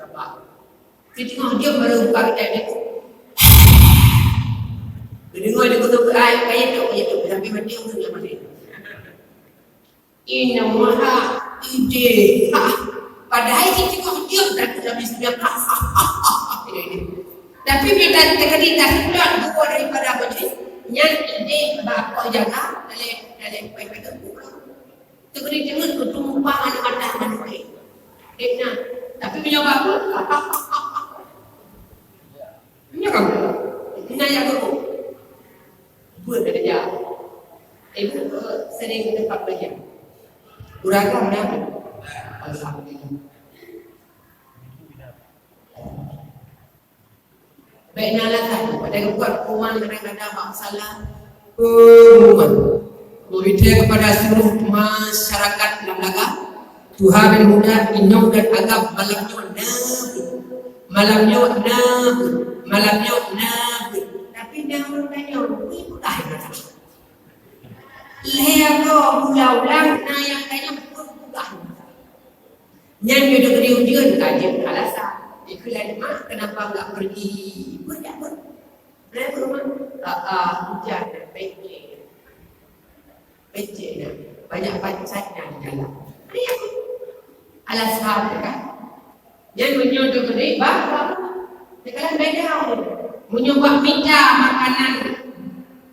Sabar. Kita tengok dia baru buka kita ni. Dia dengar dia kata kayak tu sampai mati orang yang mati. Inna maha ide. Padahal kita tengok dia dah habis dia. Tapi bila kita keluar dua daripada apa jadi, yang ide bapa jaga dalam baik-baik tu. Tu kena tengok ketumpang anak-anak manusia. Dia tapi punya bapa punya kamu punya yang aku buat kerja ibu sering tempat kerja kurang mana alhamdulillah baiklah kan pada buat rumah kadang-kadang masalah meminta kepada seluruh masyarakat Lamlaga Tuhan dan muda inyong dan agam malamnya nabi tapi namun tanya ibu dah leha ulang na yang tanya bukan yang dia diberi ujian kajian alasan iklan mak kenapa enggak pergi berdapat berapa rumah hujan becek banyak pancatnya di dalam alasan kan yang menyuruh gede bapak sekarang beda menyumbang minta makanan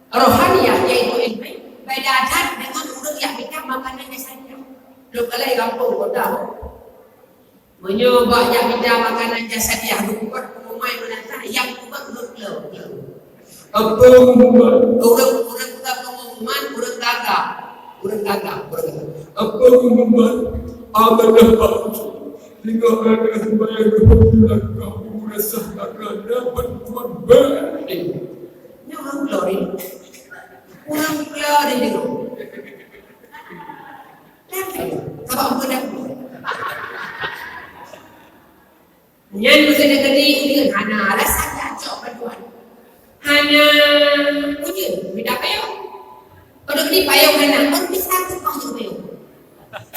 rohaniah yaitu ilmu beda adat dengan orang yang minta makanannya saja lu kalau kampung kota menyumbang yang minta makanan jasadiah buat pemain menantang yang buat lu apa orang bukan pengumuman orang gagap apa pengumuman amanah bangsa hingga ada sembahyang kepada kamu merasakan dapat buat baik. Ini orang kelari dulu. Apa apa dah? Yang mesti nak kena ini hana alasan jatuh paduan. Hana ujian beda payung. Kalau ni payung hana, orang bisa terpayung payung.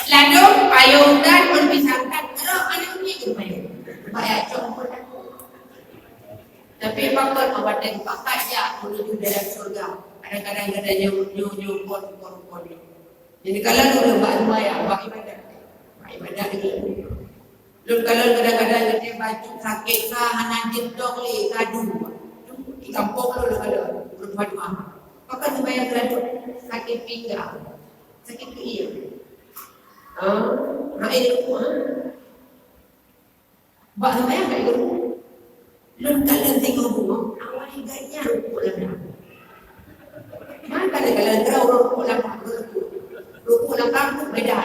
Lalu payung dan berpisahkan kalau anak ni je payung bayar jompo tapi apa awatan pakai ya menuju dalam surga kadang-kadang katanya nyu pon jadi kalau lu bayar bagi ibadah ini lu kalau kadang-kadang dia baju sakit sah hanajit dong li kadu di kampung lu kalau berpadu maka sembahyang kadu sakit pinggang sakit keiak ini buat sampai apa itu? Kalian tengok bunga, awal hinganya rukuk lemah. Mana kalian tahu rukuk lemah itu beda.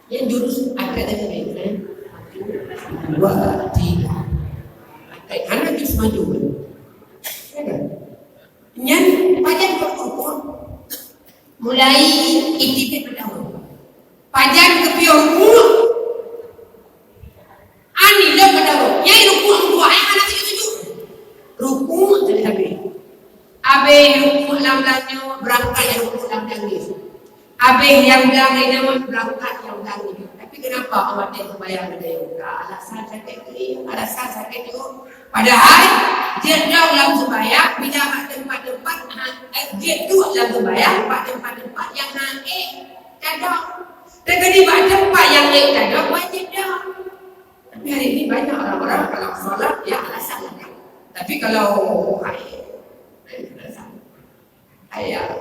Yang jurus ada dengan itu. Dua, tiga. Karena jurus maju. Yang pajak berkumpul mulai intipit pertama. Pajak ke pion mulu. Ani dah pada yang rukuk dua yang mana tujuh. Rukuk jadi abe rukuk lamlanyo berangkat yang rukuk lamlanyo. Abe yang bilang ini berangkat yang lamlanyo. Tapi kenapa awak dia bayar ada yang alasan sakit ni, alasan sakit tu. Padahal dia dah dalam sembahyang bila tempat-tempat dia tu dalam sembahyang tempat-tempat yang naik kadang. Dan di tempat yang lain kadang wajib dah. Tapi hari ini banyak orang-orang kalau solat ya alasan kan. Tapi kalau ayah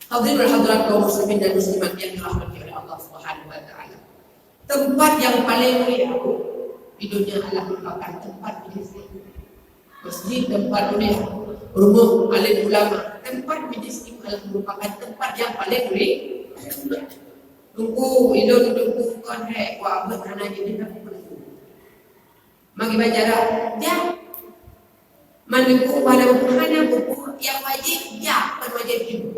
hadirin hadirat kaum muslimin dan muslimat yang dirahmati oleh Allah Subhanahu wa taala. Tempat yang paling mulia di dunia adalah merupakan tempat majlis. Masjid tempat mulia, rumah alim ulama, tempat majlis adalah merupakan tempat yang paling mulia. Tunggu ilun tunggu kon hai wa abad hana jadi tak perlu. Magi bacara dia menunggu pada hana buku yang wajib ya wajib itu.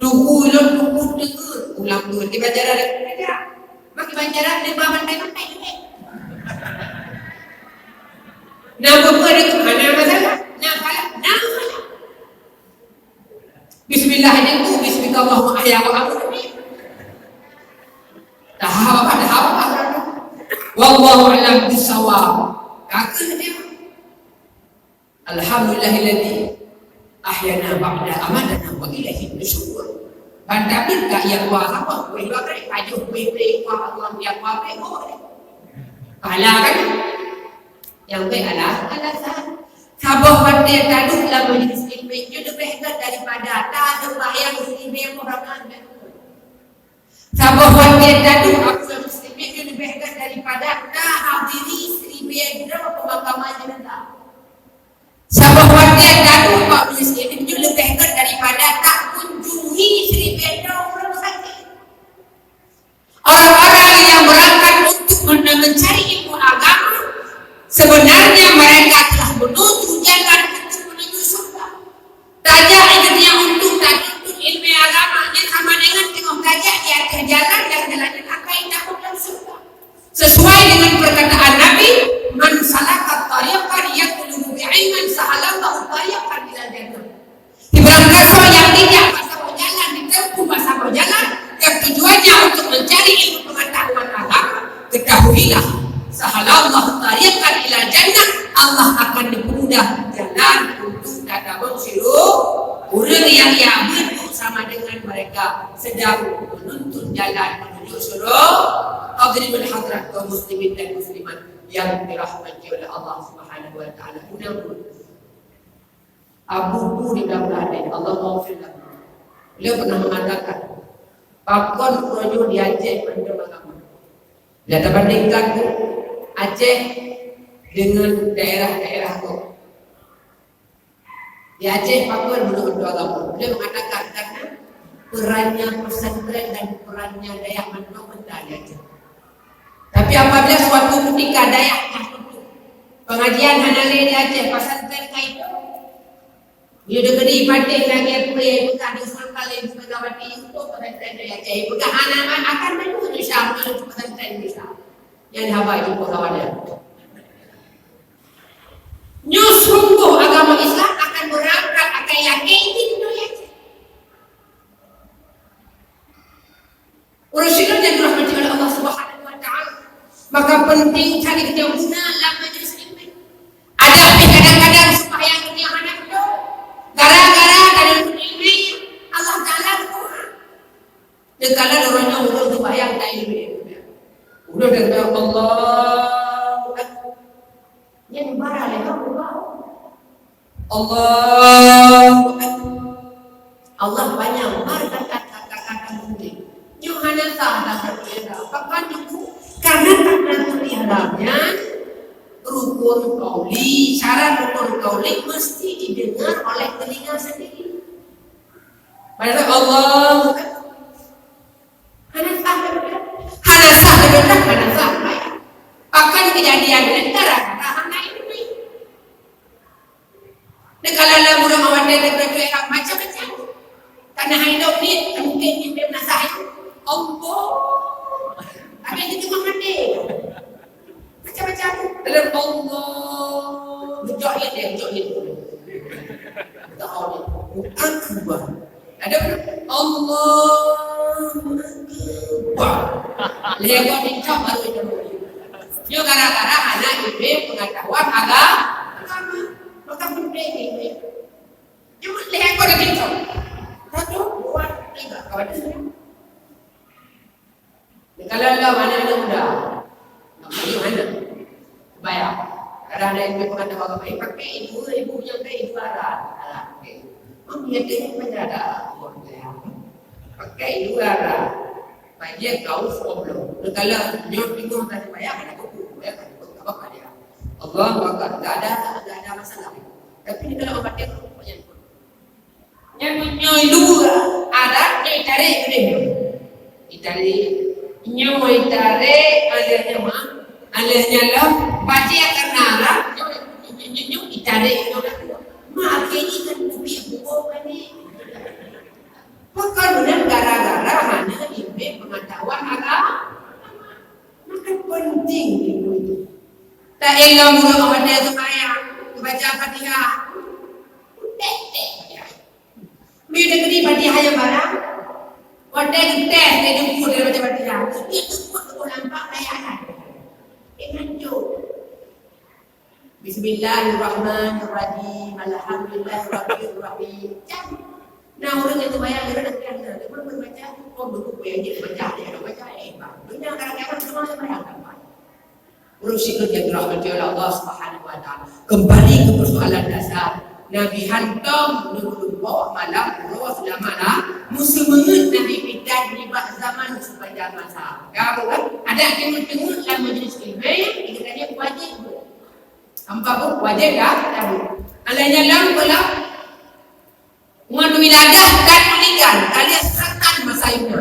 Tunggu ilun tunggu dengar ulang dua di bacara dia. Magi bacara dia bantai ni. Nama buku ada tu hana masalah. Nah. Bismillah ini tu bismillah Allahumma ahya wa amut. Dah apa? Wallahu a'lam bissawab. Kata dia, alhamdulillahilladzi ahyana ba'da amadana wa ilaihi nusyur. Bandabin tak yang kuah apa? Kuih bagai kajuh kuih kuah Allah yang kuah boleh. Alah kan? Yang baik alasan. Sabah pada taduk lah majlis ilmu itu lebih hebat daripada tak ada bayang ilmu orang ada. Sabah pada taduk aku majlis ilmu itu lebih hebat daripada tak hadiri seribu yang pemakaman jenazah. Sabah pada taduk majlis ilmu itu lebih hebat daripada tak kunjungi seribu yang orang sakit. Orang-orang yang berangkat untuk mencari ilmu agama sebenarnya mereka telah menuju jalan untuk menuju surga. Dajjal akhirnya untuk tak tuntut ilmu agamanya sama dengan tengok dajjal di atas jalan yang jalannya akan dapat dalam surga. Sesuai dengan perkataan Nabi, man salaka tariqan yaqlubu bi'ilman sahalallahu tariqan ila jannah. Ibarat yang tidak pasang jalan ditempuh pasang jalan yang tujuannya untuk mencari ilmu pengetahuan agama, ketahuilah sahalallahu tariqan ila jannah, Allah akan dipermudah jalan untuk datang syurga. Orang yang yakin sama dengan mereka sedang menuntun jalan menuju syurga. Hadirin hadirat kaum muslimin dan muslimat yang dirahmati oleh Allah Subhanahu wa taala. Abu Bu di Baghdad, Allah maafkanlah. Beliau pernah mengatakan, pakon rojo di Aceh menuju agama. Dia terbandingkan Aceh dengan daerah-daerah itu. Di Aceh pakon menuju agama. Beliau mengatakan karena perannya pesantren dan perannya dayak mentok di Aceh. Tapi apabila suatu ketika dayak masuk pengajian Hanale di Aceh, pesantren kait dia degeri patik lagi apa yang bukan disangkal yang sebagawati itu pesantren di Aceh. Bukan anak akan menuju Syam menuju pesantren di Syam. Yang hawa itu kawannya. Sungguh agama Islam akan berangkat akan yakin itu ya. Rasulullah yang dirahmati oleh Allah Subhanahu wa taala. Maka penting cari kita guna dalam majlis ilmu. Ada kadang-kadang supaya kita anak itu gara-gara dalam ilmu Allah Taala Quran. Dan kalau orangnya urut supaya kita ilmu. Udah dengan Allah yang barang Allah banyak kata-kata mungkin. Yohanes tak berbeda. Kapan itu? Karena tanda terlihatnya rukun qauli, syarat rukun qauli mesti didengar oleh telinga sendiri. Padahal Allah Hanasah berbeda. Hanasah baik. Akan kejadian antara kata ini. Negara murah awak dari berdoa macam-macam. Karena hidup ni mungkin kita menasah Allah. Ada yang cuma mati. Macam-macam. Dalam Allah. Berjohid dia, berjohid. Tahu ni. Akbar. Ada Allah. Lihat kau ni cak baru itu. Yo gara-gara anak ibu pengetahuan agama, maka penting ini. Cuma lihat kau dah gitu. Satu, dua, tiga, kawan itu. Kalau lah mana ada muda, namanya mana? Bayar. Kadang ada ibu pengetahuan agama, pakai ibu yang ke ibu arah. Mami ada yang menjadi pakai ibu arah. Dia kau sebelum. Kalau nyok itu tadi bayar ada buku, bayar ada buku apa dia. Allah Akbar, tak ada masalah. Tapi kalau obat dia yang dua ada yang tarik dia. Tarik nyoy tarik alihnya mah, alihnya lah baca akan nara. Nyoy tarik mak ini kan buku ni. Maka benar gara-gara hanya ilmu pengetahuan agama, maka penting ilmu itu. Tak ilmu mula kepada sembahyang, baca Fatihah, tek. Bila negeri Fatihah yang barang, wadah tek dia jumpa dia baca Fatihah, dia jumpa nampak bayangan. hancur. Bismillahirrahmanirrahim. Alhamdulillahirrahmanirrahim. Nah, orang yang bayar dia nak kena dia pun baca buku yang dia baca dia baca bang. Dunia kadang-kadang semua saya bayar kan. Urusan yang dirahmati oleh Allah Subhanahu wa taala. Kembali ke persoalan dasar. Nabi hantam nurul bawa malam bawa selama muslimin Nabi bidan di zaman sepanjang masa. Kau kan ada tengok-tengok dalam majlis ilmu ini dia wajib. Hampa pun wajib dah tahu. Alanya lam pula mengandung wiladah dan meninggal kalian sertan masa itu.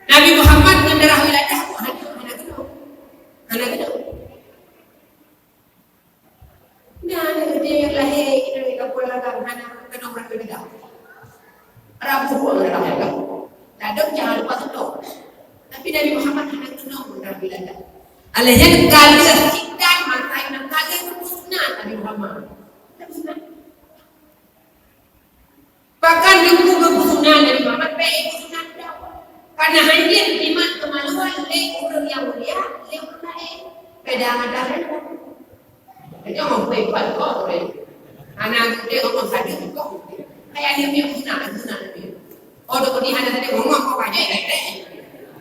Nabi Muhammad mendarah wiladah anak kena. Nah, dia yang lahir ini kampung ladang anak kena orang wiladah. Rabu orang dah. Ladang jangan lupa tutup. Tapi Nabi Muhammad anak kena orang wiladah. Alanya kalian sekitar masa itu kalian sunat Nabi Muhammad. Sunat. Bahkan lugu kebusunan Nabi Muhammad baik kebusunan dakwah. Karena hanya iman kemaluan oleh orang yang mulia, oleh orang lain. Pedangan darah. Jadi orang baik kau orang. Anak dia orang sadar kau. Kayak dia punya kebusunan Nabi. Oh, doktor ni anak tadi ngomong kau aja ya.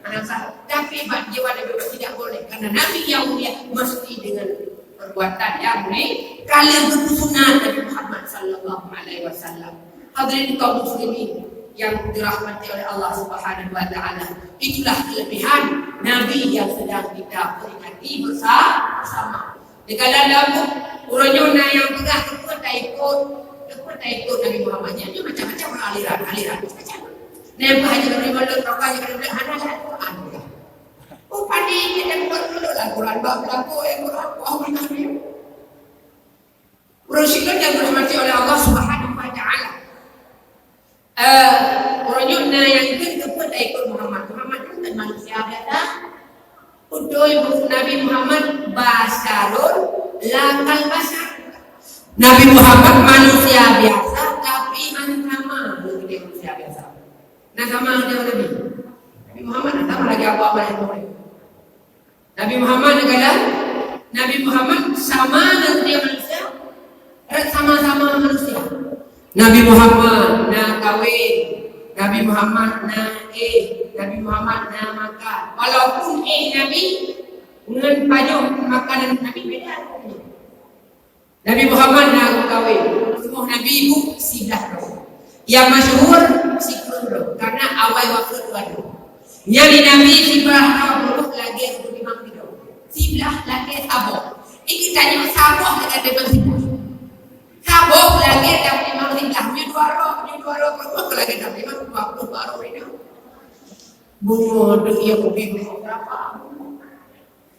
Anak saya. Tapi jiwa Nabi tidak boleh. Karena Nabi yang mulia mesti dengan perbuatan yang mulia. Kalian kebusunan Nabi Muhammad sallallahu alaihi wasallam. Hadirin kaum muslimin yang dirahmati oleh Allah Subhanahu wa taala. Itulah kelebihan Nabi yang sedang kita peringati bersama. Di dalam urunnya yang pegang tekut tak ikut Nabi Muhammad. Dia macam-macam aliran macam. Nampak haji Nabi Muhammad rokanya kena bilang hanalah Quran. Oh pandai kita buat dulu lah Quran bab laku Quran Muhammad Nabi. Uruskan yang dirahmati oleh Allah Subhanahu wa taala. Orangnya yang ikut ikut Muhammad itu kan manusia biasa. Udah Nabi Muhammad basarun lakal basar. Nabi Muhammad manusia biasa tapi sama dengan dia manusia biasa. Nah sama dengan Nabi. Nabi Muhammad sama lagi apa yang boleh. Nabi Muhammad adalah Nabi Muhammad sama dengan dia manusia. Sama-sama manusia. Nabi Muhammad na kawin, Nabi Muhammad na Nabi Muhammad na makan. Walaupun Nabi dengan pajuk makanan Nabi beda. Nabi Muhammad na kawin, semua Nabi ibu sidah roh. Yang masyhur sikur karena awal waktu itu. Nyari Nabi sibah roh lagi untuk imam itu. Sibah lagi sabok. Ini tanya sabok dengan depan sibah. Sabok lagi dapat imam tinggal ni dua roh perlu lagi dapat imam 22 roh ini. Bunga tu ia kopi berapa?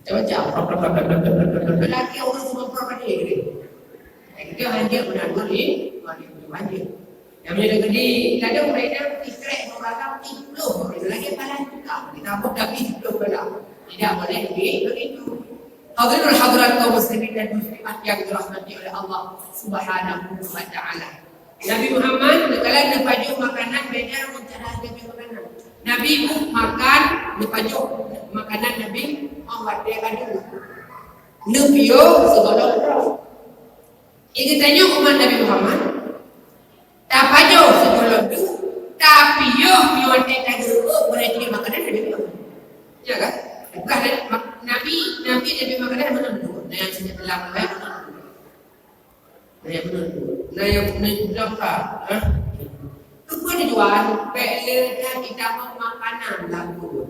Coba lagi orang semua properti ini. Kita hanya benar-benar ni wajib. Yang menjadi gede, ada mereka ikrek orang itu lagi paling kita. Kita bukan itu pula. Tidak boleh begitu. Hadirin hadirat kaum muslimin dan muslimat yang dirahmati oleh Allah Subhanahu wa taala. Nabi Muhammad kalau dipaju makanan beda antara Nabi makanan. Nabi makan dipaju makanan Nabi awak dia kadu. Nubio segala ini tanya umat Nabi Muhammad. Tak paju segala tu, tapi yo mionte kadu berarti makanan Nabi Muhammad. Ya kan? Bukan Nabi makanan mana dulu? Nah yang saya bilang baik. Nah yang bilang apa? Tu pun dijual. Pele dan kita mau makanan lagu.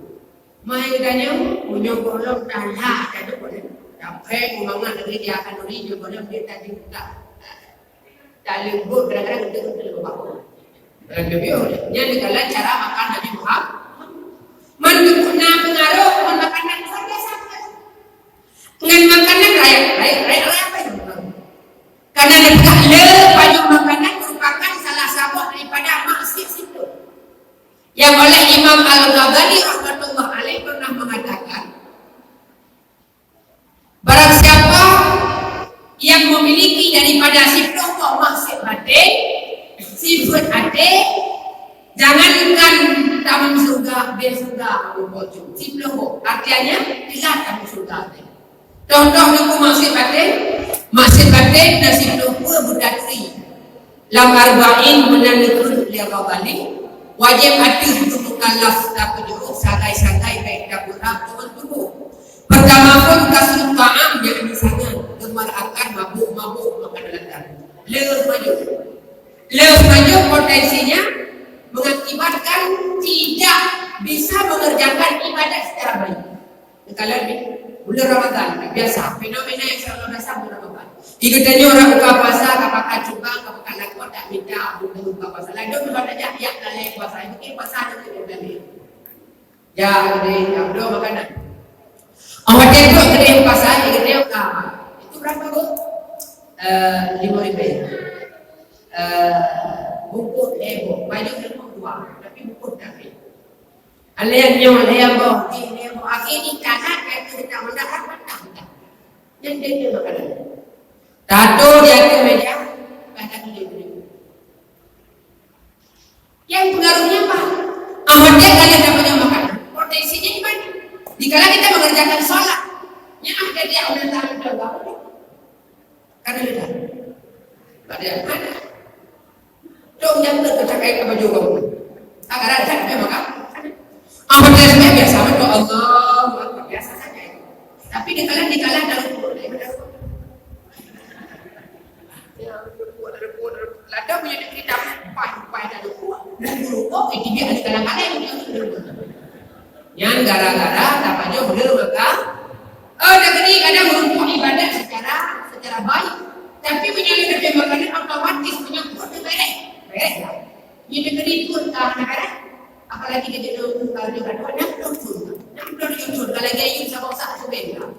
Mai tanya punya kolom tanah ada boleh. Sampai memang negeri dia akan beri dia boleh dia tadi buka. Tak lembut kadang-kadang kita lupa. Lagi biar. Yang dikalah cara makan Nabi Muhammad. Mengguna pengaruh makanan biasa. Dengan makanan rakyat apa itu? Karena dekat baju makanan merupakan salah satu daripada maksiat itu. Yang oleh Imam Al-Ghazali rahmatullah alaih pernah mengatakan, barang siapa yang memiliki daripada sifat maksiat batin, sifat hati, Jangankan taman surga, ben surga kamu bocor. Simpel artinya tidak taman surga. Contoh aku masjid batin dan simpel berdiri. Lam arba'in menandakan dia balik. Wajib ada untuk mukallaf tak penjuru sagai-sagai baik tak berhak dengan tubuh. Pertama pun kasih ta'am yang misalnya gemar akan mabuk-mabuk makan ladang. Leus maju potensinya mengakibatkan tidak bisa mengerjakan ibadat secara baik. Kalau ni bulan Ramadan biasa fenomena yang selalu biasa bulan Ramadan. Ikutnya orang buka puasa kapakkan cumbang kapakkan lakon tak minta buka puasa. Lalu memang ada yang kali puasa mungkin puasa ada yang kali. Ya ini abdo makanan. Awak dia tu kena puasa ikutnya itu berapa bu? 5,000. Bungkus baju memang dua tapi bungkus tak ada. Ada yang nyawa, ada yang bawa, akhir ni kanan kita tak mendapat tak. Yang dia makanan. Tato di atas meja, pada dia. Yang pengaruhnya apa? Amat dia kalian dapatnya makanan. Potensinya di mana? Dikala kita mengerjakan sholat, yang ada dia udah tahu. Karena dia ada yang mana? Dong yang tercapai ke baju kamu. Agar ada memang kan? Amal dia biasa betul Allah biasa saja. Tapi dikala dalam lada punya kita pai ada kuat. Oh itu dia ada kadang-kadang yang gara-gara dapatnya benar maka negeri kadang menumpuk ibadat secara baik. Tapi menyalahkan dia makanan otomatis menyangkut beres. Ini negeri pun kadang-kadang apalagi dia kalau dia berdoa 60 juz kalau dia yuk sama sah sebenarnya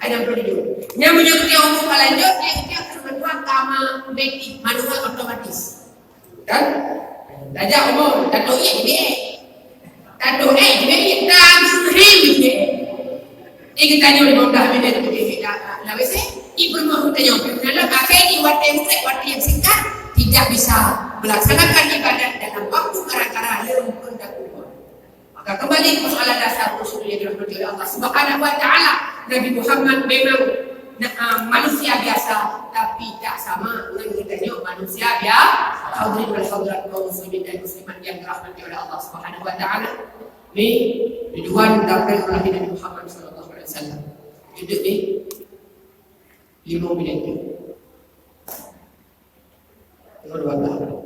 ada 60 juz yang menyangkut yang umum lanjut dia akan berdoa kama beti manual otomatis kan raja umum tato iya dia tato dia kita him dia ini kita nyoba mudah minat dia lah wes ibu mau tanya kalau pakai di waktu yang singkat tidak bisa melaksanakan ibadat dalam waktu gara-gara lembut dan kuat. Maka kembali persoalan dasar usul yang dirahmati oleh Allah Subhanahu wa taala, Nabi Muhammad memang manusia biasa tapi tak sama dengan kita manusia biasa. Hadirin wal hadirat kaum muslimin dan muslimat yang dirahmati oleh Allah Subhanahu wa taala. Ini tujuan dari Nabi Muhammad sallallahu alaihi wasallam. Hidup ni 5 minit. Tengok dua belah.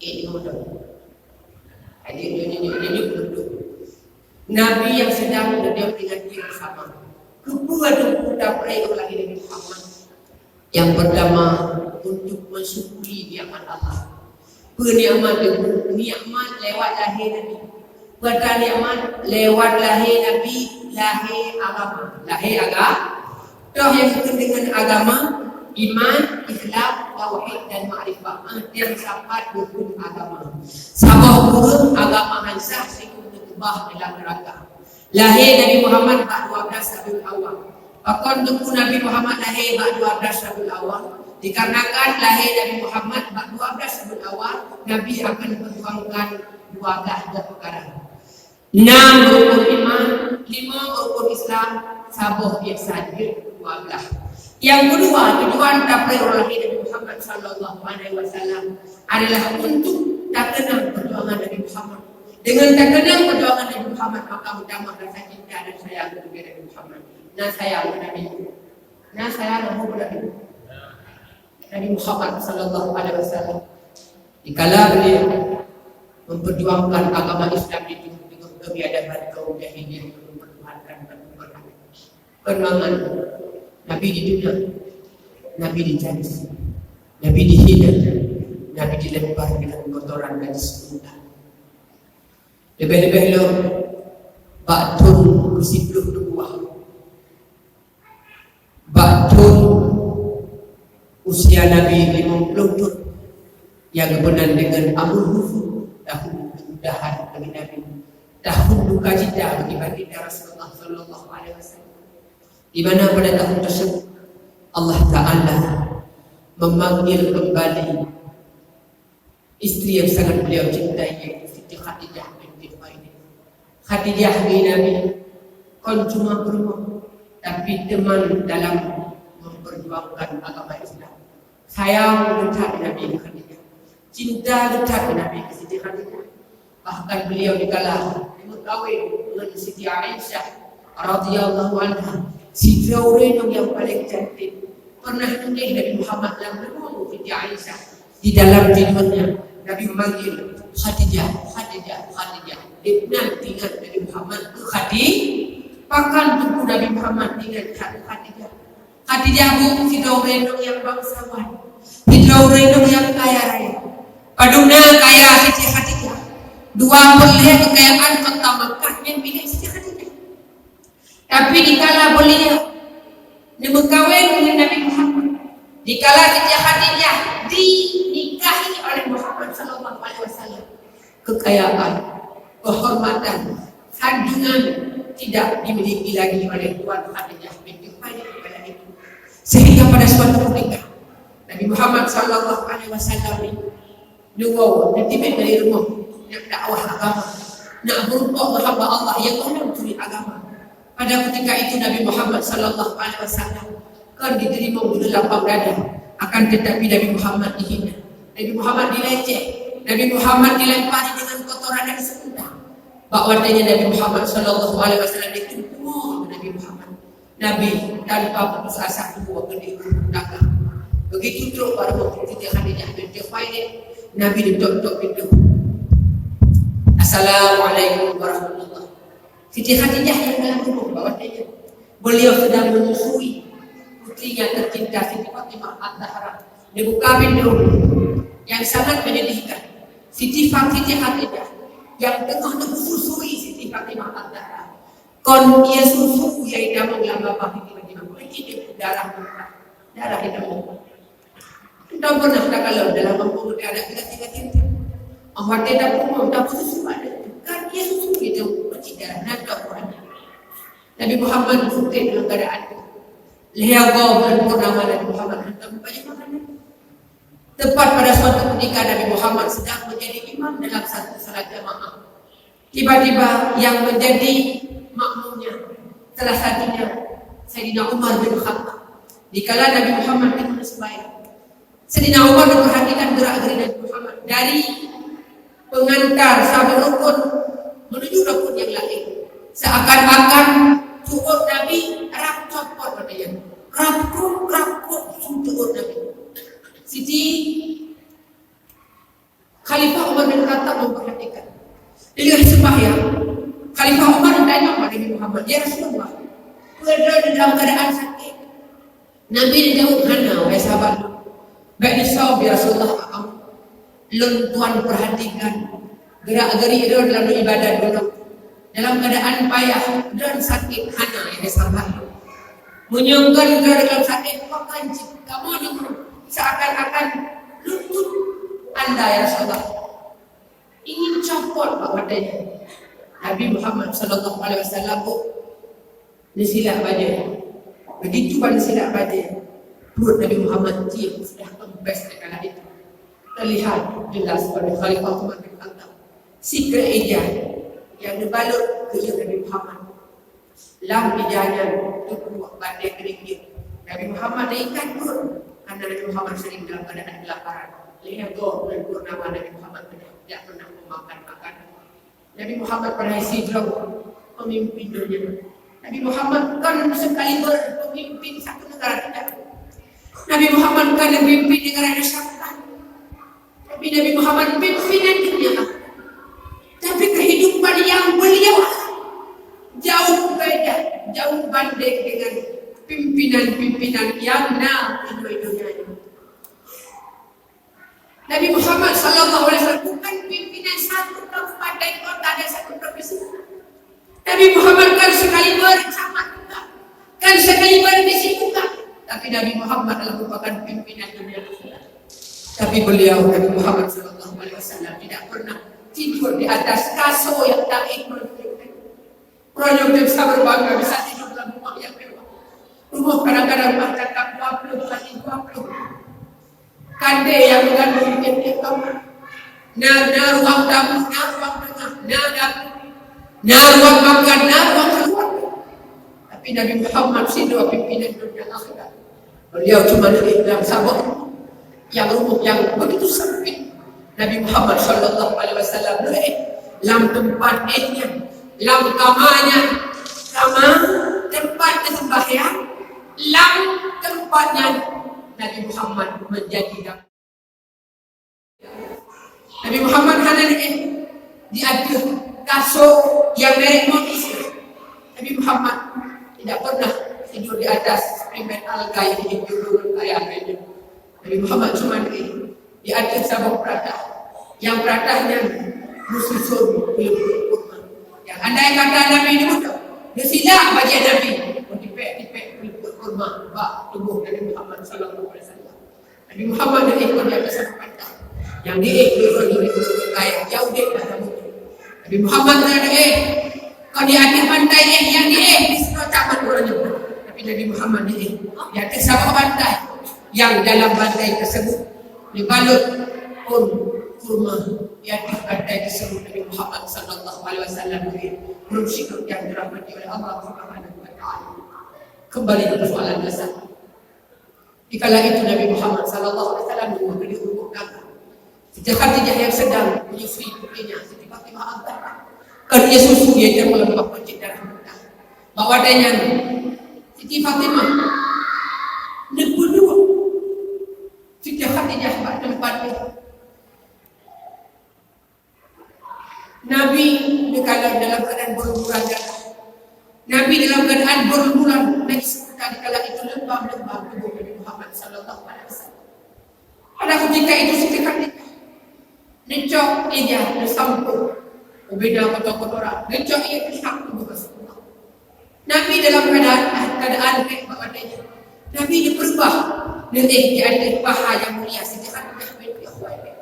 Tengok dua. Adik ini penduduk. Nabi yang sedang berdiam dengan dia bersama. Kedua-dua dapat lagi Nabi Muhammad yang berdama untuk mensyukuri nikmat Allah. Nikmat lewat lahir Nabi. Pada nikmat lewat lahir Nabi, lahir agama. Toh yang berkaitan dengan agama, iman, Islam, tauhid dan makrifah. Yang dapat rukun agama. Sabah burung agama hansah sehingga bertubah dalam neraka. Lahir Nabi Muhammad 12 Rabiul Awal. Bahkan tubuh Nabi Muhammad lahir 12 Rabiul Awal. Dikarenakan lahir Nabi Muhammad 12 Rabiul Awal, Nabi akan memperjuangkan 12 perkara. 6 rukun iman, 5 rukun Islam, sabah ihsan 12. Yang kedua, tujuan dapur Nabi Muhammad sallallahu alaihi wasallam adalah untuk terkenang perjuangan Nabi Muhammad. Dengan terkenang perjuangan Nabi Muhammad, maka utama rasa cinta dan sayang kepada Nabi Muhammad. Nah sayang Nabi. Nah sayang Nabi Muhammad sallallahu alaihi wasallam. Dikala beliau memperjuangkan agama Islam itu dengan kebiadaban kaum jahiliyah memperjuangkan perjuangan Nabi di dunia, Nabi dicari, Nabi dihina, Nabi dilempar dengan kotoran dan semudah. Lebih-lebih lo, Ba'tun bersibluh nubuah, Ba'tun usia Nabi 50 tahun yang benar dengan amruh tahun kemudahan bagi Nabi, tahun duka cita bagi baginda Rasulullah sallallahu alaihi wasallam. Di mana pada tahun tersebut Allah Ta'ala memanggil kembali istri yang sangat beliau cintai yaitu Siti Khadijah binti Khuwailid. Khadijah bin Nabi kon cuma berumur tapi teman dalam memperjuangkan agama Islam. Sayang dekat Nabi Khadijah, cinta dekat Nabi Siti Khadijah. Bahkan beliau dikala berkahwin dengan Siti Aisyah radhiyallahu anha, si Zaurin yang paling cantik. Pernah nunjuk Nabi Muhammad dalam berumur Siti Aisyah di dalam tidurnya. Nabi memanggil Khadijah, Khadijah, Khadijah. Nanti ingat Nabi Muhammad ke Khadijah. Bahkan buku Nabi Muhammad ingat Khadijah. Khadijah bu Sidaurenong yang bangsawan, Sidaurenong yang kaya raya. Paduna kaya Siti Khadijah. 2/3 kekayaan kota Makkah yang milik Siti Khadijah. Tapi dikala beliau berkawin dengan Nabi Muhammad, dikala Siti Khadijah dinikahi oleh Muhammad sallallahu alaihi wasallam, kekayaan, kehormatan, sanjungan tidak dimiliki lagi oleh Tuan Khadijah binti Khuwailid pada itu. Sehingga pada suatu ketika Nabi Muhammad sallallahu alaihi wasallam nunggu nanti dari rumah nak dakwah agama, nak berubah hamba Allah yang hendak mencuri agama. Pada ketika itu Nabi Muhammad sallallahu alaihi wasallam kan diterima di lapang dada, akan tetapi Nabi Muhammad dihina, Nabi Muhammad dileceh, Nabi Muhammad dilempari dengan kotoran dan semudah. Bahwasanya Nabi Muhammad sallallahu alaihi wasallam dituduh Nabi Muhammad. Nabi tanpa putus asa membawa ke dagang. Begitu teruk pada waktu Siti Khadijah binti Khuwailid, Nabi ditutup pintu. Assalamualaikum warahmatullahi. Siti Khadijah yang dalam rumah bahwasanya beliau sedang menyusui putrinya tercinta Siti Fatimah Az-Zahra. Dibuka pintu yang sangat menyedihkan. Siti Khadijah yang tengah menyusui Siti Fatimah Az-Zahra. Kon ia susu yang damang lama Siti Fatimah. Ini darah di dalam. Tidak pernah tak kalau dalam mampu ada kita. Awak tidak pun tak susu ada. Kan ia susu itu bercita nak Quran. Nabi Muhammad berfukir dalam keadaan lihago dan purnama Nabi Muhammad hendak banyak makanan. Tepat pada suatu ketika Nabi Muhammad sedang menjadi imam dalam satu salat jamaah. Tiba-tiba yang menjadi makmumnya salah satunya Sayyidina Umar bin Khattab. Dikala Nabi Muhammad itu sembahyang, Sayyidina Umar memperhatikan gerak-gerik Nabi Muhammad dari pengantar sahabat rukun menuju rukun yang lain. Seakan-akan turun Nabi rap copot katanya. Rapuk turun Nabi. Siti Khalifah Umar bin Khattab memperhatikan. Dia sembahyang. Khalifah Umar tanya kepada Nabi Muhammad, "Ya Rasulullah, berada dalam keadaan sakit." Nabi dijawab, "Hana, wahai sahabat. Baik disawab ya Rasulullah, lun Tuhan perhatikan gerak-gerik dia dalam ibadat dulu. Dalam keadaan payah dan sakit, hana ya sahabat. Menyongkan dia dalam sakit, makan kamu dulu seakan-akan lutut Anda ya Rasulullah ingin copot badannya." Nabi Muhammad sallallahu alaihi wasallam disilap badan. Begitu pada silap badan, perut Nabi Muhammad cium sudah kempes kala itu. Terlihat jelas pada Khalifah Umar bin Khattab si keeja yang dibalut ke Nabi Muhammad. Lam ijanya tubuh badan kerikil. Nabi Muhammad diikat perut karena Nabi Muhammad sering dalam keadaan kelaparan. Lihat go dan purnama Nabi Muhammad tidak pernah memakan makanan. Nabi Muhammad pernah hijrah pemimpin dunia. Nabi Muhammad kan sekali berpemimpin satu negara tidak. Nabi Muhammad kan memimpin negara Syam. Tapi Nabi Muhammad pimpinan dunia. Tapi kehidupan yang beliau jauh beda, jauh banding dengan pimpinan-pimpinan yang di dunia ini. Nabi Muhammad sallallahu alaihi wasallam bukan pimpinan satu kabupaten kota dan satu provinsi. Nabi Muhammad kan sekali bersama juga, kan sekali berdisi juga. Tapi Nabi Muhammad adalah merupakan pimpinan dunia. Tapi beliau Nabi Muhammad sallallahu alaihi wasallam tidak pernah tidur di atas kasur yang tak produktif. Produktif bisa berbangga, bisa tidur dalam rumah yang mewah. Rumah kadang-kadang rumah cakap 20 bukan 20. Kande yang mengandung tiap-tiap kamar. na ruang tamu, na ruang tengah, na dapur, na ruang makan, na ruang keluarga. Tapi Nabi Muhammad Sidwa pimpinan dunia akhirat. Beliau cuma dalam sabuk yang rumah yang begitu sempit. Nabi Muhammad sallallahu alaihi wasallam dalam tempatnya, dalam kamarnya, tempat sembahyang, dalam tempatnya Nabi Muhammad menjadi Nabi Muhammad hanya di atas kasur yang merek manusia. Nabi Muhammad tidak pernah tidur di atas seprimen alga yang dihidup oleh ayahnya. Nabi Muhammad cuma di atas sabuk peratah, yang peratahnya bersusun kurma. Yang andai kata Nabi ini betul, dia silap bagian Nabi, tipek kurma bak tubuh Nabi Muhammad sallallahu alaihi wasallam. Nabi Muhammad dia ikut di atas sabuk peratah, yang dia kayak jauh dek dalam itu. Nabi Muhammad dia kau di atas pantai yang dia di sebelah taman orangnya. Tapi Nabi Muhammad dia di atas sabuk pantai, yang dalam pantai tersebut dibalut pun kurma yang dipantai tersebut. Nabi Muhammad sallallahu alaihi wasallam berusia yang dirahmati oleh Allah Subhanahu wa taala. Kembali ke persoalan dasar. Dikala itu Nabi Muhammad sallallahu alaihi wasallam memberi hukuman. Sejak Khadijah yang sedang menyusui putrinya Siti Fatimah Al-Zahra, kerja susu yang termelembab masjid darah muda. Bawa adanya Siti Fatimah nebun Siti Khadijah pada tempatnya. Nabi dikala dalam keadaan berlumuran darah. Nabi dalam keadaan berlumuran dari sekitar dikala itu lembab-lembab tubuh Nabi Muhammad sallallahu alaihi wasallam. Pada ketika itu Siti Khadijah necok ia bersampul berbeda kotor-kotoran, necok ia bersampul Rasulullah. Nabi dalam keadaan badannya, Nabi ini berubah dari ada paha yang mulia Siti Khadijah binti Khuwailid.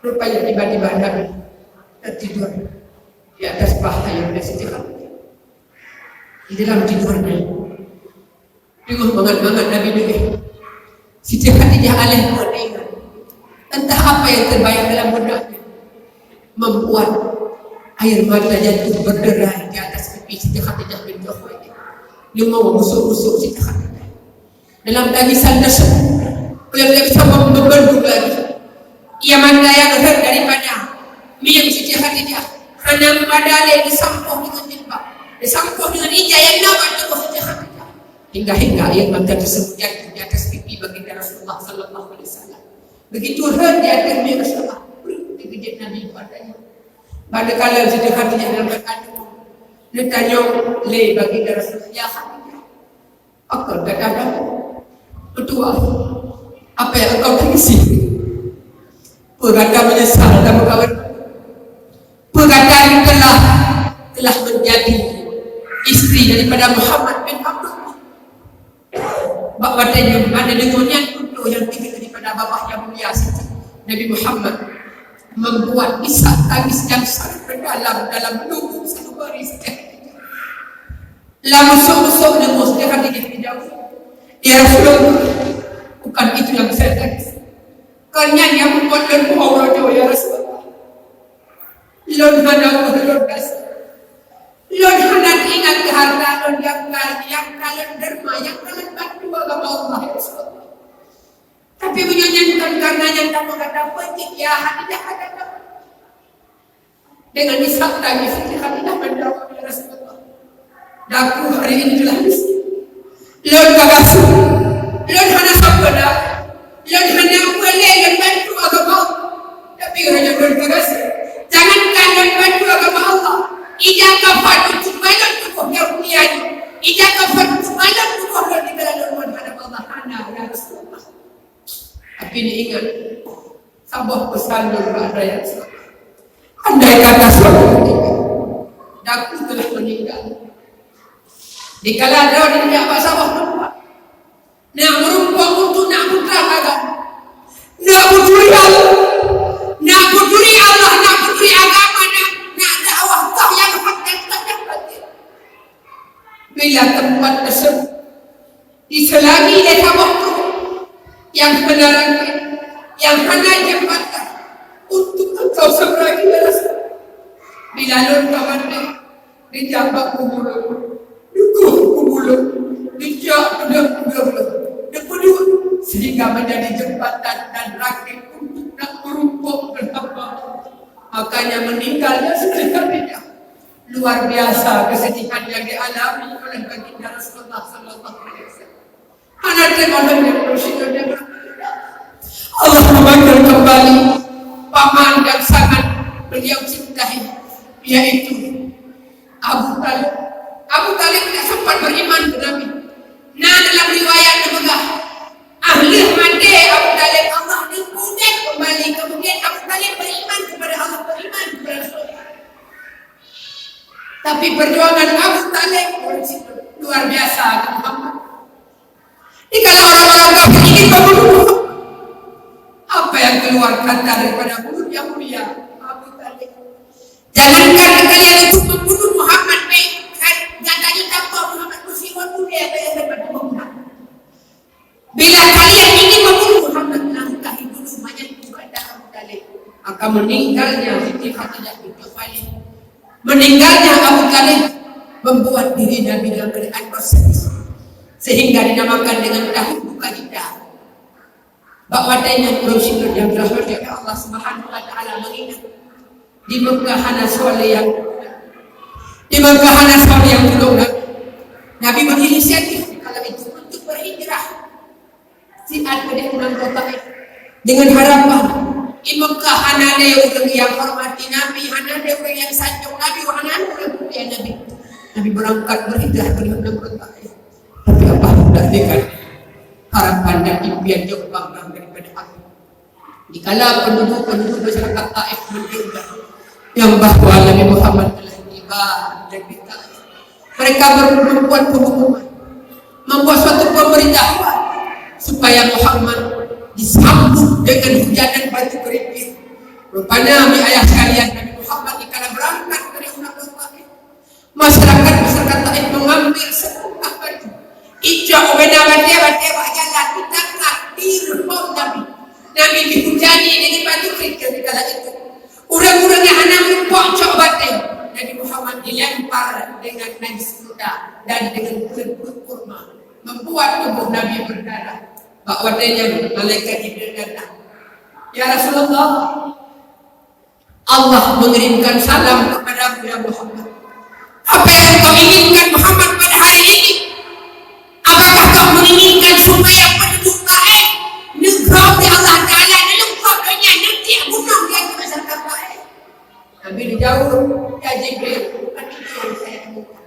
Rupanya tiba-tiba Nabi tertidur di atas paha yang mulia Siti Khadijah. Di dalam tidurnya, dengar banget Nabi ini. Siti Khadijah alih beringat. Entah apa yang terbayang dalam benaknya, membuat air mata jatuh berderai di atas pipi Siti Khadijah binti Khuwailid. Dia mau membusuk-busuk Siti Khadijah. Dalam tangisan tersebut, beliau bisa membendung lagi. Ia mata yang rendah daripada miang Siti Khadijah, karena membadali disampuh dengan jilbab, disampuh dengan ijah yang nabat tubuh Siti Khadijah. Hingga air mata tersebut jatuh di atas pipi baginda Rasulullah sallallahu alaihi wasallam. Begitu hendak dia Rasulullah dikejut Nabi padanya. Pada kala Siti Khadijah dalam keadaan dia tanya le baginda Rasulullah, ya Khadijah, apa kata kamu? Betul apa yang engkau tangisi? Perkata menyesal dan berkawan. Perkataan telah menjadi istri daripada Muhammad bin Abdullah. Bapak-bapaknya ada dengannya untuk yang tinggi daripada bapak yang mulia Nabi Muhammad membuat isak tangis yang sangat mendalam dalam lubuk sanubari Siti. Lalu musuh-musuh dengus dia akan dijauh. Ya Rasulullah, bukan itu yang saya tangis. Karena yang membuat lembu Allah ya Rasulullah. Lon hana lon kasih. Lon hana ingat ke harta lon yang kalian derma, yang kalian bantu agama Allah ya Rasulullah. Tapi menyanyikan karena yang kamu kata penting ya Khadijah kata dengan isak tangis Siti Khadijah menjawab ya Rasulullah. Daku hari ini telah miskin. Lon kagasu, lon hana sabda, lon hana boleh yang bantu agama Allah. Tapi hanya berkagasu. Jangan kalian bantu agama Allah. Ijah kafat untuk malam tukuh yang mulia ini. Ijah kafat untuk malam tukuh yang di dalam hadap Allah hana ya Rasulullah. Tapi ini ingat sebuah pesan daripada yang Rasulullah. Andai kata suatu ketika Daku telah meninggal, dikala ada di apa sawah tempat nak merumpah untuk nak putra agama, nak putri Allah, nak putri Allah, nak putri agama, nak dakwah kau yang hak dan tak batil. Bila tempat tersebut diselangi oleh sawah yang benar, yang hanya jembatan, untuk engkau seberagi balas. Bilalun kawannya dijambak kumulun, dukuh kumulun, dijak kuda-kuda, kedua sehingga menjadi jembatan dan rakit untuk nak merumpuk berhamba. Makanya meninggalnya sekalinya. Luar biasa kesedihan yang dialami oleh baginda Rasulullah Sallallahu Alaihi Wasallam. Anak terima yang bersyukur dan Allah memanggil kembali paman yang sangat beliau cintai, yaitu Abu Talib. Abu Talib tidak sempat beriman ke Nabi. Nah, dalam riwayat juga ahli mati Abu Talib, Allah dikudet kembali. Kemudian Abu Talib beriman kepada Allah, beriman kepada Rasulullah. Tapi perjuangan Abu Talib luar biasa ke Muhammad. Jika orang-orang kafir ingin membunuh, apa yang keluar kata daripada mulut yang mulia Abu Talib? Jangankan kalian itu membunuh Muhammad, katanya tanpa Muhammad muslimun mulia yang daripada Muhammad. Bila kalian ingin membunuh Muhammad, langkahi dulu mayat kepada Abu Talib. Akan meninggalnya Siti Khadijah binti Khuwailid. Meninggalnya Abu Talib membuat diri Nabi dalam keadaan bersedih, sehingga dinamakan dengan tahun Bukadita. Bakwatanya bersyukur yang dirahmati oleh Allah Subhanahu wa taala mengingat di Mekah Hanaswali yang dulu Nabi berinisiatif kala itu untuk berhijrah siat pada pulang kota dengan harapan di Mekah hanade orang yang hormati Nabi, hanade orang yang sanjung Nabi, hanade orang yang Nabi. Nabi berangkat berhijrah ke pulang kota. Tapi apa tidak dengan harapan dan impian jauh panggang daripada aku. Dikala penduduk masyarakat Taif mendengar yang bahwa Nabi Muhammad telah tiba dari Taif, mereka membuat pengumuman, membuat suatu pemberitahuan supaya Muhammad disambut dengan hujanan batu kerikil. Rupanya ayah sekalian, Nabi Muhammad dikala berangkat dari Taif, masyarakat Taif mengambil sebuah batu. Ijak wena batewa jalan kita takdir Nabi. Nabi dihujani dengan batu kerikil di kala itu. Orang-orang yang hendak mempocok batin, Nabi Muhammad dilempar dengan najis kuda dan dengan kulit kurma, membuat tubuh Nabi berdarah. Bakwatanya malaikat Jibril datang. Ya Rasulullah, Allah mengirimkan salam kepadamu ya Muhammad. Apa yang kau inginkan Muhammad pada hari ini? Apakah kau menginginkan supaya penduduk Taif negeri Allah Ta'ala lengkap dunia nanti bunuh dia ke masyarakat Taif? Nabi dijawab, ya Jibril, bukan itu yang saya temukan.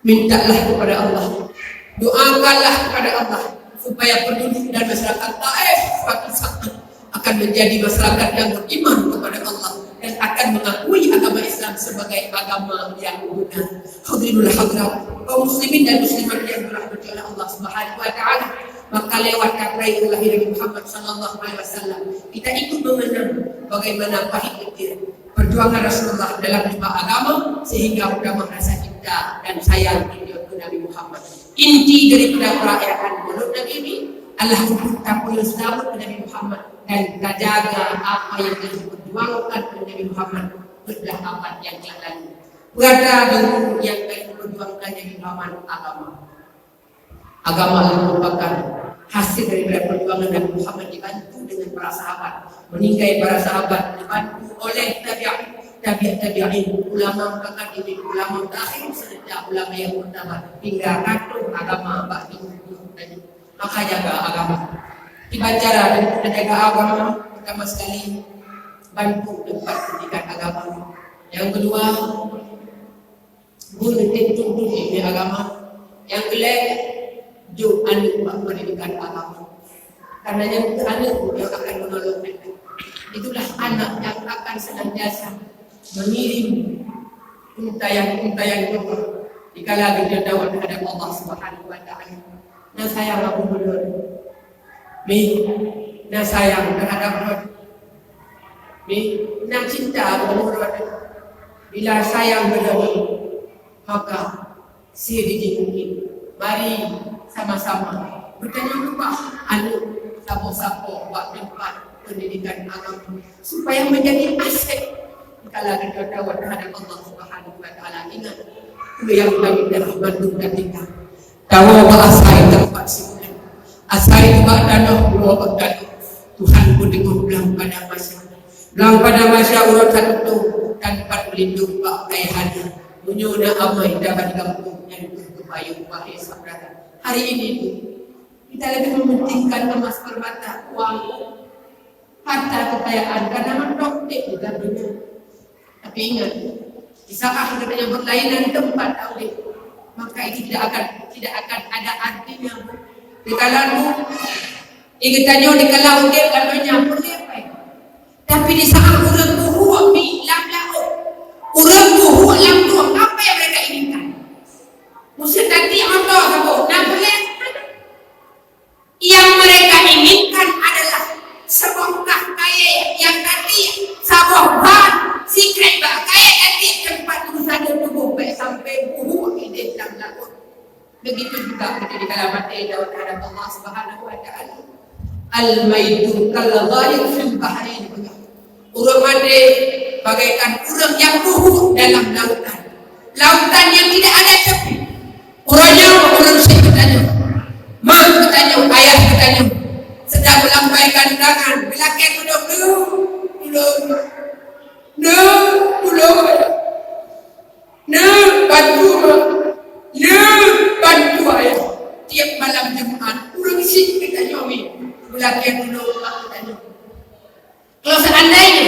Mintalah kepada Allah, doakanlah kepada Allah supaya penduduk dan masyarakat Taif suatu saat akan menjadi masyarakat yang beriman kepada Allah dan akan mengakui agama Islam sebagai agama yang benar. Hadirinul hadirat, kaum muslimin dan muslimat yang dirahmati oleh Allah Subhanahu wa taala, maka lewat kapai lahir Nabi Muhammad sallallahu alaihi wasallam kita ikut mengenang bagaimana pahit getir perjuangan Rasulullah dalam lima agama sehingga utama rasa cinta dan sayang kepada Nabi Muhammad. Inti daripada perayaan Maulid Nabi ini adalah untuk tampil selamat Nabi Muhammad dan jaga apa yang telah diperjuangkan oleh Nabi Muhammad belah abad yang telah lalu. Berada dengan yang telah diperjuangkan Nabi Muhammad agama yang merupakan hasil daripada perjuangan Nabi Muhammad dibantu dengan para sahabat, meninggai para sahabat dibantu oleh tabi'in, ulama mutaqaddimin, ulama mutakhir serta ulama yang pertama hingga rakyat agama bagi dan maka jaga agama. Dibacara dan kita jaga agama, pertama sekali bantu tempat pendidikan agama. Yang kedua, guru tentu ilmu agama. Yang kedua, jauh anak pendidikan agama. Karena yang anak yang akan menolong mereka. Itulah anak yang akan senantiasa mengirim untayan-untayan doa dikala dia dakwah terhadap Allah Subhanahu wa taala. Nah sayang aku berdua. Nah sayang terhadap Roh. Nah cinta berdua. Bila sayang berdua, maka sedikit mungkin. Mari sama-sama bertanya lupa anu sapo-sapo buat tempat pendidikan agama supaya menjadi aset di kalangan kita terhadap Allah Subhanahu wa taala. Ingat, itu yang kami rahmat dan kita. Tahu bahasa tempat sini. Asai bak danau dua pekan. Tuhan pun dikurang pada masa urutan itu tanpa pelindung bak ayahanda. Menyuna amai dapat kampung yang berbayung wahai saudara. Hari ini kita lebih mementingkan emas permata, uang, harta kekayaan karena mendoktek di dalam dunia. Tapi ingat, di saat kita berlainan tempat audit, maka itu tidak akan ada artinya. Di kalangan ingatannya di kalangan dia katanya boleh apa? Tapi di saat urang buhu mi lam lau, urang buhu lam tu apa yang mereka inginkan? Mesti tadi apa kamu? Nak boleh? Yang mereka inginkan adalah sebongkah kaya yang tadi sabong ban secret bak kaya tadi tempat urusan tubuh sampai buhu ini dalam laut. Begitu juga kita di kalamat Daud terhadap Allah Subhanahu wa taala. Al-maitu kal-ghaib fil bahri. Urang mati bagaikan urang yang buhu dalam lautan. Lautan yang tidak ada tepi. Urangnya urang sekitarnya. Mak katanya, ayah katanya sedang melambaikan tangan. Bila kek duduk bantu ayah. Tiap malam Jumat urang sih katanya mi. Bila kek duduk katanya. Kalau seandainya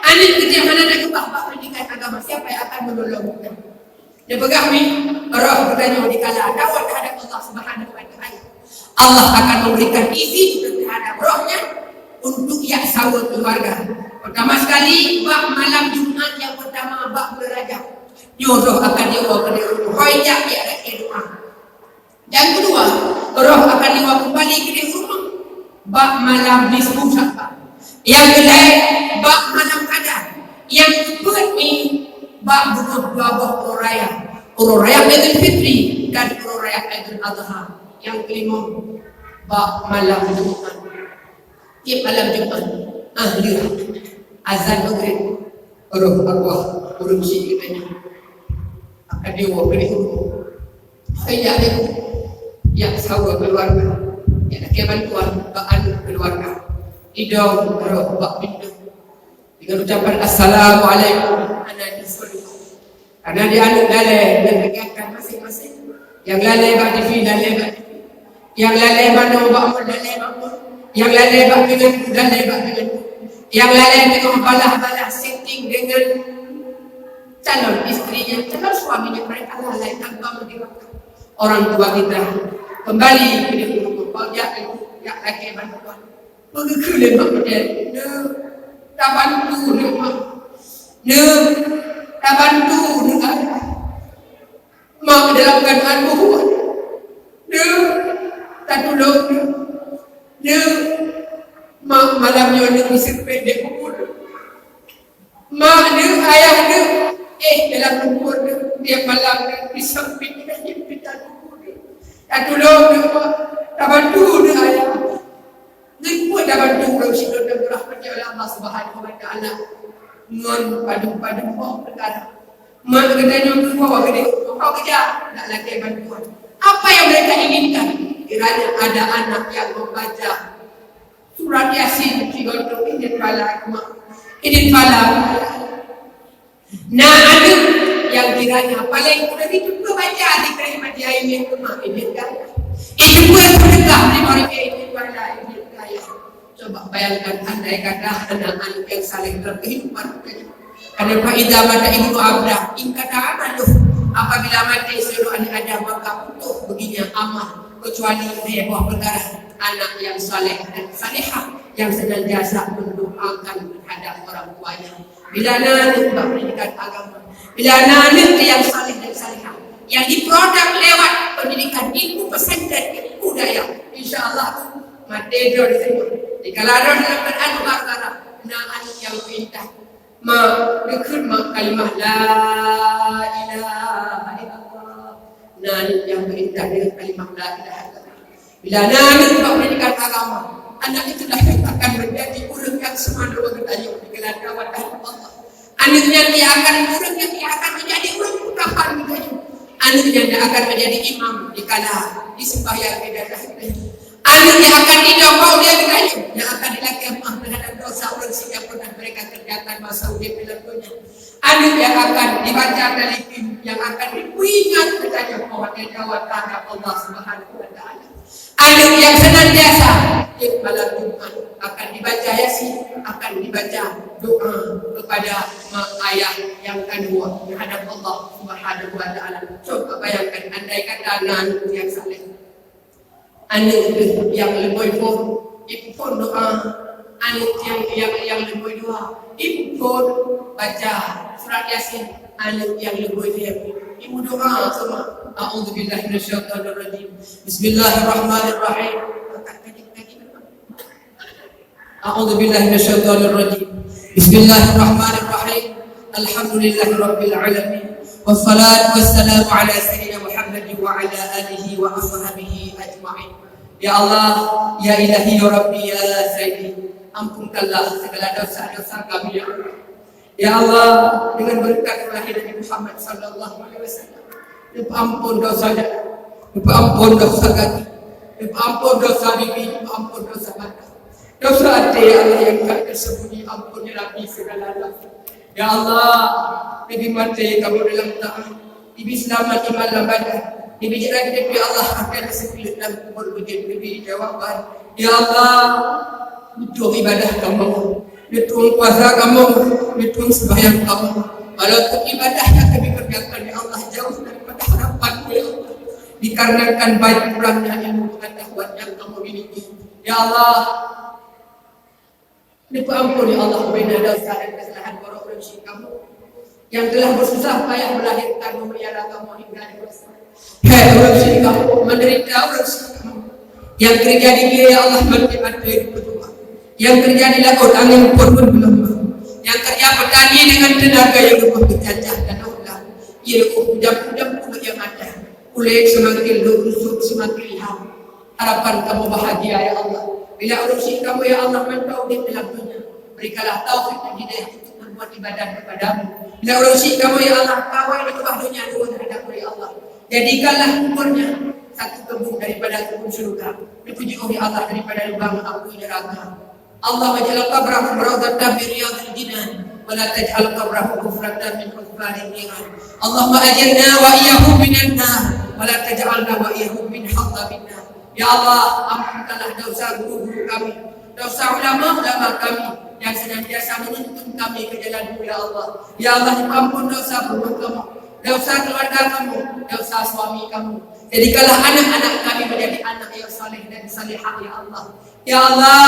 anak kita mana nak kebak pendidikan agama, siapa yang akan menolong kita? Dia pegang mi roh katanya di kala dakwah terhadap Allah Subhanahu wa taala. Allah akan memberikan izin terhadap rohnya untuk ya sawut keluarga. Pertama sekali bak malam Jumat yang pertama bak berajak. Roh akan dibawa ke rumah. Hoja dia ada doa. Yang kedua, roh akan dibawa kembali ke rumah. Bak malam nisfu Sya'ban. Yang kedua, bak malam Qadar. Yang keempat ni bak bunuh dua buah raya. Raya Idul Fitri dan raya Idul Adha. Yang kelima, bak malam Jumat. Tiap malam Jumat, ahli azan maghrib, roh arwah urung si katanya akan dibawa ke rumah. Saya ya sawah keluarga, ya nak bantuan baan keluarga. Idau roh bak pintu dengan ucapan assalamualaikum anak disuruh. Karena dia anu lalai dan kegiatan masing-masing. Yang lalai bak TV, lalai bak TV. Yang lalai mana bak amal, lalai bak amal. Yang lalai bak dengan lalai bak dengan. Yang lalai tengok balah-balah setting dengan calon istrinya, calon suaminya, mereka lalai tanpa mendiwakan. Orang tua kita kembali ke rumah, ya laki bantuan. Begitu lemak dia, tak bantu lemak, tak bantu lemak. Mak dalam keadaan buat, tak tolong, mak malamnya dia sepedek kubur. Mak dia, ayah dia, dalam kubur dia malam di samping dia kita kubur. Tak tolong dia, tak bantu dia ayah. Dia pun dah bantu kalau syukur dan berahmat Allah Subhanahu wa taala. Ngon padu-padu mau perkara. Mak katanya bawa ke dia, kau kerja nak lagi bantuan. Apa yang mereka inginkan? Kiranya ada anak yang membaca surat Yasin untuk idin fala, idin fala. Nah ada yang kiranya paling mudah itu baca di kalimat ini rumah idin kaya. Itu pun sedekah di mereka idin fala, idin kaya. Coba bayangkan andai kata anak-anak yang saling berkehidupan. Karena faida mata ibu abdah in kata amal apabila mati seluruh anak ada maka putus begini amal kecuali dia buah perkara anak yang saleh dan salihah yang senantiasa mendoakan terhadap orang tuanya. Bila nanti pendidikan agama, bila nanti yang saleh dan salihah yang diproduk lewat pendidikan ilmu pesantren ilmu budaya, insyaallah mati dia disebut di kalangan dalam keadaan perkara anak yang pintar dekut kalimah la ilaha illallah. Nani yang perintah dengan kalimah la ilaha illallah. Bila nani pendidikan agama, anak itulah yang akan menjadi orang yang semana mengenai di gelanda wadah Allah. Anaknya dia akan orang yang dia akan menjadi orang mutahan menjadi. Anaknya dia akan menjadi imam di kala di sembahyang di daerah. Anaknya akan didokau dia menjadi yang akan dilakukan maaf terhadap dosa orang yang pernah mereka kerjakan masa udah pelakunya. Anak yang akan dibaca dari yang akan diingat kepada Allah Allah Subhanahu wa taala. Anak yang senantiasa malam Jumat akan dibaca Yasin, akan dibaca doa kepada ayah yang kedua terhadap Allah Subhanahu wa taala. Coba bayangkan andai kata anak yang saleh. Anak yang lebih pun ibu pun doa, anak yang lebih doa, ibu pun baca surat Yasin, anak yang lebih happy. Ibu doa semua. A'udzubillahi minasyaitonir rajim. Bismillahirrahmanirrahim. A'udzubillahi minasyaitonir rajim. Bismillahirrahmanirrahim. Alhamdulillahirabbil alamin. Wassalatu wassalamu ala sayyidina Muhammadin wa ala alihi wa ashabihi ajma'in. Ya Allah, ya Ilahi, ya Rabbi, ya Sayyidi, ampunkanlah segala dosa-dosa kami ya Allah. Ya Allah, dengan berkat kelahiran Muhammad sallallahu alaihi wasallam, ampun dosanya, ampun dosa kami, ampun dosa bibi, ampun dosa mata, dosa hati Allah yang tak tersembunyi, ampun ya Rabbi segala dosa. Ya Allah, Nabi mati kamu dalam taat, Nabi selamat di malam badar, Nabi jalan Nabi Allah akan sepilik dalam kubur Nabi jawaban. Ya Allah, itu ibadah kamu, itu puasa kamu, itu sembahyang kamu. Walaupun ibadahnya kami kerjakan ya Allah jauh daripada harapanmu ya Allah, dikarenakan baik kurangnya ilmu pengetahuan yang kamu miliki. Ya Allah, diampun ya Allah bina dosa dan kesalahan para ulama kamu yang telah bersusah payah melahirkan memelihara kamu hingga dewasa. Hei ulama kamu menderita ulama kamu yang terjadi dia ya Allah mengibat dari kedua, yang terjadi laut angin pun belum, yang kerja petani dengan tenaga yang lebih berjajah dan Allah, ia hujam-hujam kulit yang ada, kulit semakin rusuk semakin ham. Harapan kamu bahagia ya Allah. Bila urusi kamu ya Allah mentau di dalam dunia, berikanlah taufik dan hidayah untuk berbuat ibadah kepadamu. Bila urusi kamu ya Allah kawal di bawah dunia dua terhadapmu ya Allah, jadikanlah umurnya satu kebun daripada kebun surga, dipuji oleh Allah daripada lubang api neraka. Allah waj'al qabrahu rawdatan min riyadil jinan wa la taj'al qabrahu kufratan min kufrarin ni'am. Allahumma ajirna wa iyyahum minan nar wa la taj'alna wa iyyahum min hadhabin nar. Ya Allah, ampunkanlah dosa guru-guru kami, dosa ulama-ulama kami yang senantiasa menuntun kami ke jalan-Mu ya Allah. Ya Allah, ampun dosa rumah kamu, dosa keluarga kamu, dosa suami kamu. Jadikanlah anak-anak kami menjadi anak yang saleh dan salihah ya Allah. Ya Allah,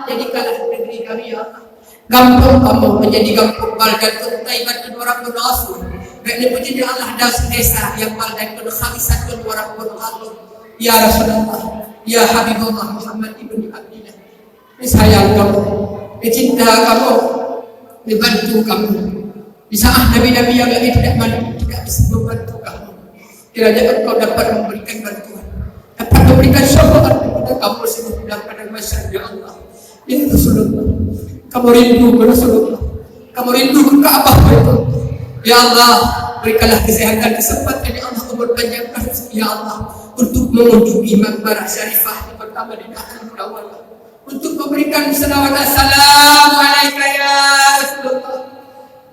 jadikanlah negeri kami ya Allah kampung kamu menjadi kampung baldatun thayyibatun wa rabbun rasul. Baik dipuji Allah desa yang baldatun khamisatun wa rabbun ghafur. Ya Rasulullah, ya Habibullah Muhammad ibn Abdillah, disayang kamu, dicinta kamu, dibantu kamu. Di saat Nabi-Nabi yang lain tidak bisa membantu kamu, kiranya engkau dapat memberikan bantuan, dapat memberikan syafaat kepada kamu semoga pada masa ya Allah. Ya Rasulullah, kamu rindu ke Rasulullah, kamu rindu ke Ka'bah itu. Ya Allah, berikanlah kesehatan, kesempatan ya Allah, umur panjang ya Allah, untuk mengunjungi Maqbarah Syarifah di Kota Madinah Al-Munawwarah, untuk memberikan selawat assalamu alaika ya Rasulullah.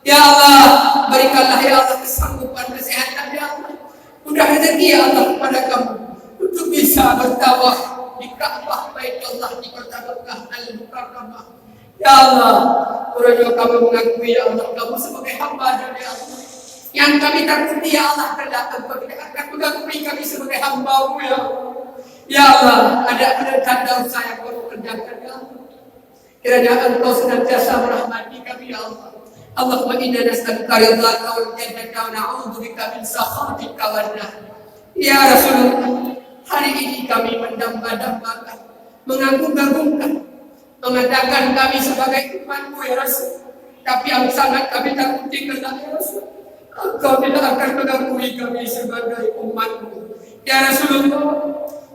Ya Allah, berikanlah ya Allah kesanggupan, kesehatan ya Allah, mudah rezeki ya Allah kepada kamu untuk bisa bertawaf di Ka'bah Baitullah di Kota Mekah Al-Mukarramah. Ya Allah, kurangnya kamu mengakui ya Allah kamu sebagai hamba dan ya Allah yang kami takuti ya Allah, terdapat kau tidak akan mengakui kami sebagai hamba-Mu ya Allah. Ya Allah, ada tanda usaha yang kau kerjakan ya Allah. Kiranya Engkau senantiasa merahmati kami ya Allah. Allahumma inna nas'aluka ridhaka wal jannata wa na'udzubika min sakhatika wan nar. Ya Rasulullah, hari ini kami mendamba-dambakan, mengagung-agungkan, mengatakan kami sebagai umat-Mu ya Rasul. Tapi yang sangat kami takuti karena ya Rasul, Engkau tidak akan mengakui kami sebagai umat-Mu. Ya Rasulullah,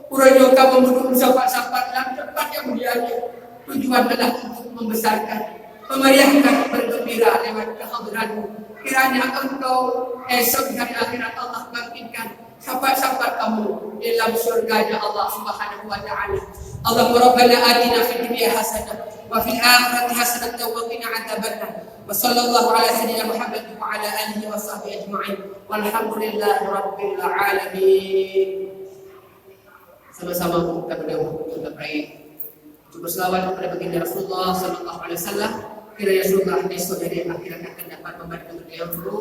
urainya kamu menurut sahabat-sahabat yang tempat yang mulianya. Tujuan adalah untuk membesarkan, memeriahkan, bergembira lewat kehadiranmu. Kiranya engkau esok hari akhirat Allah bangkitkan sahabat-sahabat kamu dalam surganya Allah Subhanahu wa taala. Allahumma rabbana atina fid dunya hasanah wa fil akhirati hasanah wa qina adzabannar. Wa sallallahu ala sayyidina Muhammad wa ala alihi wa sahbihi ajma'in. Walhamdulillahi rabbil alamin. Sama-sama kita berdoa untuk baik. Cukup selawat kepada baginda Rasulullah sallallahu alaihi wasallam. Kiranya surga esok dari akhirat akan dapat membantu beliau dulu.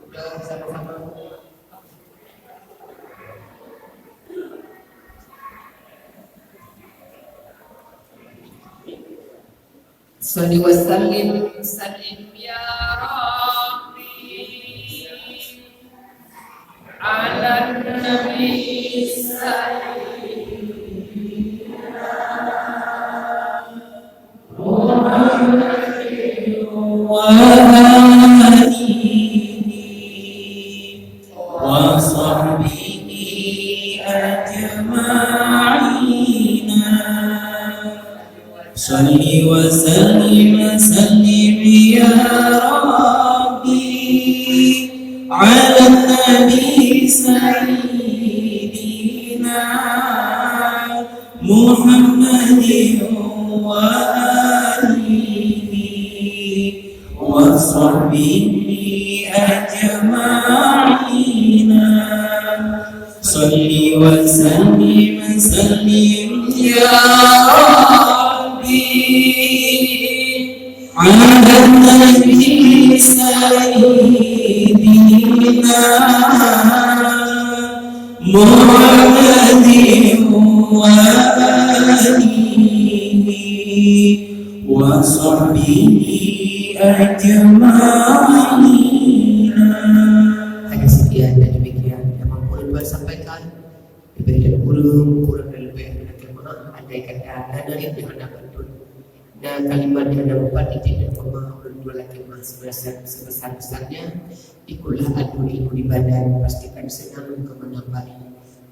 Sudah sama-sama. Salli wa sallim ya Rabbi ala nabi صلي وسلم يا ربي على النبي سيدنا محمد وآله وصحبه أجمعين صلي وسلم يا على النبي سيدنا محمد وآله وصحبه أجمعين. Hanya sekian dan demikian yang mampu Ridwan sampaikan. Diberikan kurang dan lebih dari maaf. Andai kata ada yang anda betul. Dan kalimat yang ada 4 titik dan koma ulun 2 lagi sebesar-besarnya. Ikulah adu ilmu di badan, pastikan senang kemenambahi.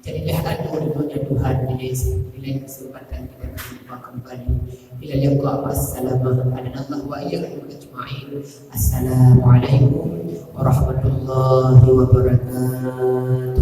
Jadilah adu ilmunya Tuhan bila kesempatan kita berjumpa kembali. Bila liqa assalamu alaikum wa iyyakum ajma'in. Assalamualaikum warahmatullahi wabarakatuh.